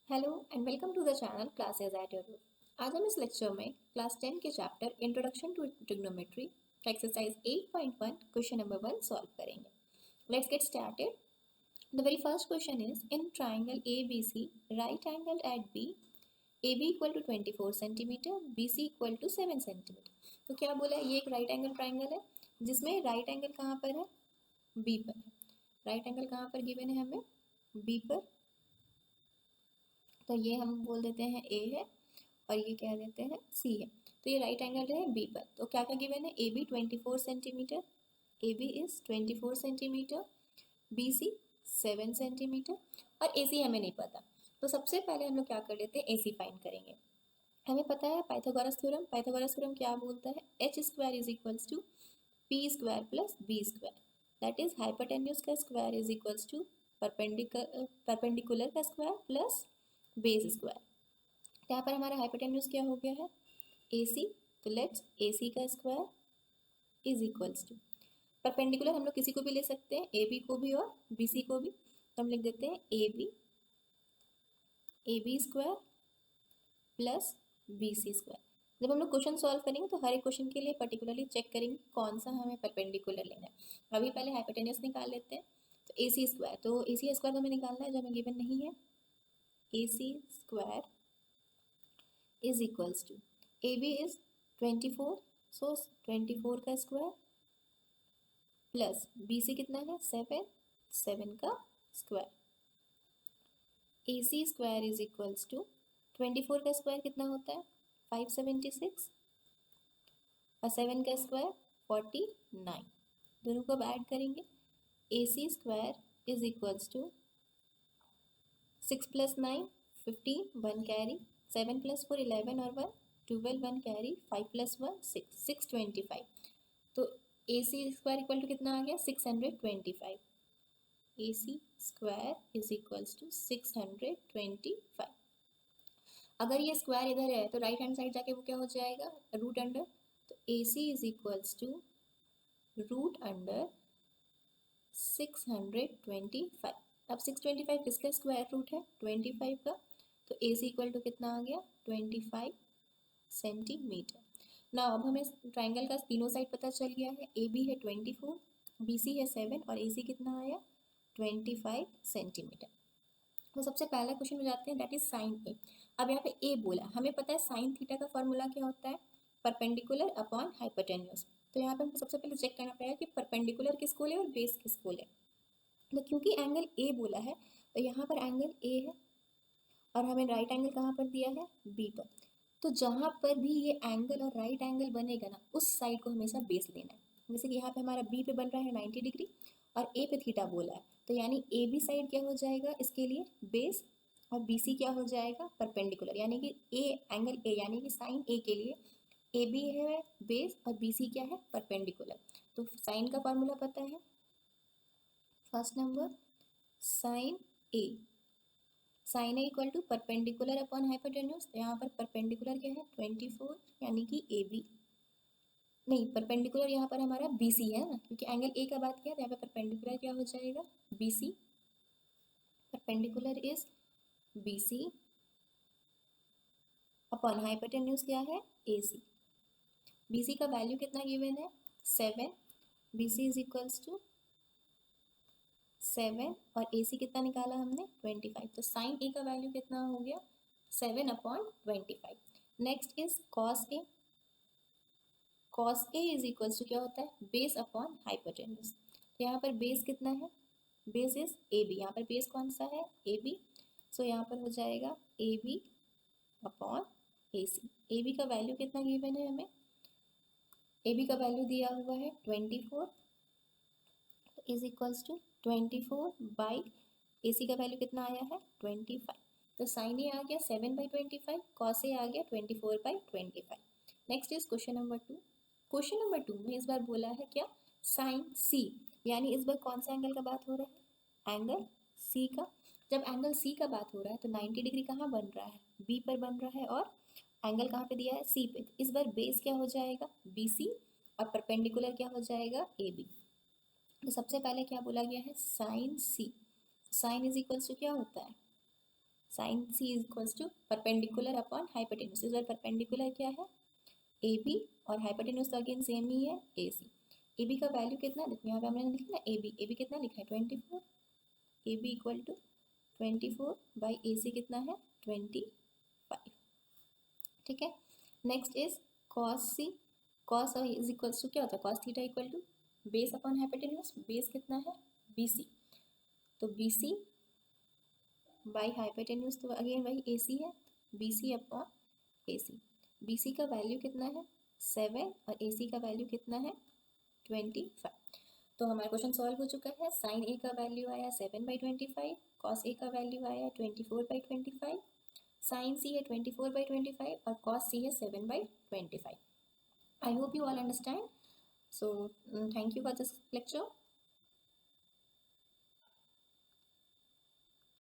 Hello and welcome to the channel classes at your room. आज हम इस lecture में क्लास 10 के चैप्टर इंट्रोडक्शन टू ट्रिग्नोमेट्री का एक्सरसाइज 8.1 क्वेश्चन नंबर 1 सॉल्व करेंगे। Let's get started. The very first question is in triangle ABC right angle at B AB equal to 24 centimetre BC equal to 7 centimetre. तो क्या बोला है, ये एक right angle triangle है जिसमें राइट एंगल कहाँ पर है, B पर है। राइट एंगल कहाँ पर गिवन है हमें, B पर। तो ये हम बोल देते हैं A है और ये कह देते हैं C है। तो ये राइट एंगल है B पर। तो क्या क्या गिवन है, AB 24 centimetre, AB is 24 centimetre, BC 7 centimetre और AC हमें नहीं पता। तो सबसे पहले हम लोग क्या कर लेते हैं, AC फाइंड करेंगे। हमें पता है पाइथागोरस थ्योरम। पाइथागोरस थ्योरम क्या बोलता है, h square is equals to p square plus b square, that is hypotenuse का square is equals to perpendicular का स्क्वायर प्लस बेस स्क्वायर। यहाँ पर हमारा हाइपोटेन्यूज क्या हो गया है, AC। तो लेट्स AC का square is equals to perpendicular, हम लोग किसी को भी ले सकते हैं, AB को भी और BC को भी। तो हम लिख देते हैं AB square plus BC square. जब हम लोग क्वेश्चन सॉल्व करेंगे तो हर एक क्वेश्चन के लिए पर्टिकुलरली चेक करेंगे कौन सा हमें परपेंडिकुलर लेना है। अभी पहले हाइपोटेन्यूज निकाल लेते हैं। तो AC स्क्वायर, तो AC स्क्वायर तो हमें निकालना है जो हमें गिवन नहीं है। AC square is equals to AB is 24, so 24 का स्क्वायर प्लस BC कितना है 7, 7 का square. AC square is equals to 24 का स्क्वायर कितना होता है 576 और 7 का स्क्वायर 49। दोनों को अब ऐड करेंगे। AC square is equals to 6 plus 9 15, 1 carry, 7 plus 4 11 और 1 12, 1 कैरी, 5 प्लस 1 6, 625। तो AC स्क्वायर इक्वल टू कितना आ गया 625। AC square is equals to 625। अगर ये स्क्वायर इधर है तो राइट हैंड साइड जाके वो क्या हो जाएगा, रूट अंडर। तो AC is equals to root under 625। अब 625 किसका स्क्वायर रूट है 25 का। तो AC इक्वल टू कितना आ गया 25 सेंटीमीटर। ना अब हमें ट्राइंगल का तीनों साइड पता चल गया है। AB है 24, BC है 7 और AC कितना आया 25 सेंटीमीटर। तो सबसे पहला क्वेश्चन में जाते हैं, दैट इज साइन ए। अब यहाँ पे ए बोला, हमें पता है साइन थीटा का फॉर्मूला क्या होता है, परपेंडिकुलर अपॉन हाइपोटेन्यूज। तो यहाँ पे हमको सबसे पहले चेक करना पड़ेगा कि परपेंडिकुलर किसको ले और बेस किसको ले। तो क्योंकि एंगल ए बोला है तो यहाँ पर एंगल ए है और हमें राइट एंगल कहाँ पर दिया है बी पर। तो जहाँ पर भी ये एंगल और राइट एंगल बनेगा ना, उस साइड को हमेशा बेस लेना है। जैसे कि यहाँ पे हमारा बी पे बन रहा है 90 डिग्री और ए पे थीटा बोला है, तो यानी ए बी साइड क्या हो जाएगा इसके लिए बेस और बी सी क्या हो जाएगा परपेंडिकुलर। यानी कि ए एंगल ए यानी कि साइन ए के लिए ए बी है बेस और बी सी क्या है परपेंडिकुलर। तो साइन का फॉर्मूला पता है, first number sine A, sine A equal to perpendicular upon hypotenuse. तो यहाँ पर परपेंडिकुलर क्या है 24 यानी कि ए बी, नहीं परपेंडिकुलर यहाँ पर हमारा बी सी है ना, क्योंकि एंगल ए का बात किया तो यहाँ पर परपेंडिकुलर क्या हो जाएगा B C. Perpendicular is B C upon hypotenuse क्या है ए सी। बी सी का वैल्यू कितना गिवन है 7, B C is equals to 7 और ए सी कितना निकाला हमने 25। तो साइन ए का वैल्यू कितना हो गया 7 upon 25। Next is cos A. Cos A is equals to क्या होता है बेस अपॉन हाइपोटेन्यूज। तो यहाँ पर बेस कितना है, बेस इज ए बी, यहाँ पर बेस कौन सा है ए बी। सो यहाँ पर हो जाएगा A B upon A C. A B का वैल्यू कितना गिवन है हमें, ए बी का वैल्यू दिया हुआ है 24 is equals to 24 by A सी का वैल्यू कितना आया है 25। तो साइन ए आ गया 7/25, कॉस ए आ गया 24/25। Next is question number 2। Question number 2 में इस बार बोला है क्या साइन सी, यानी इस बार कौन सा एंगल का बात हो रहा है एंगल सी का। जब एंगल सी का बात हो रहा है तो 90 डिग्री कहाँ बन रहा है बी पर बन रहा है और एंगल कहाँ पे दिया है सी पे। इस बार बेस क्या हो जाएगा बी सी और परपेंडिकुलर क्या हो जाएगा ए बी। तो सबसे पहले क्या बोला गया है sine C, sine is equals to क्या होता है sine C is equals to perpendicular upon hypotenuse. इस बार परपेंडिकुलर क्या है ए बी और हाइपोटेन्यूज तो अगेन सेम ही है ए सी। ए बी का वैल्यू कितना देखो यहाँ पे हमने लिखा ना ए बी कितना लिखा है 24। A B equal to 24 by A C कितना है 25। ठीक है। Next is cos C. Cos is equals to क्या होता है cos theta equal to base upon hypotenuse. Base कितना है बी सी, तो बी सी बाई हाइपोटेन्यूज तो अगेन वही ए सी है, B C upon A C. B C का वैल्यू कितना है 7 और ए सी का वैल्यू कितना है 25। तो हमारा क्वेश्चन सॉल्व हो चुका है। साइन ए का वैल्यू आया 7/25, कॉस ए का वैल्यू आया 24/25, साइन सी है 24/25 और कॉस सी है 7/25। I hope you all understand. So thank you for this lecture.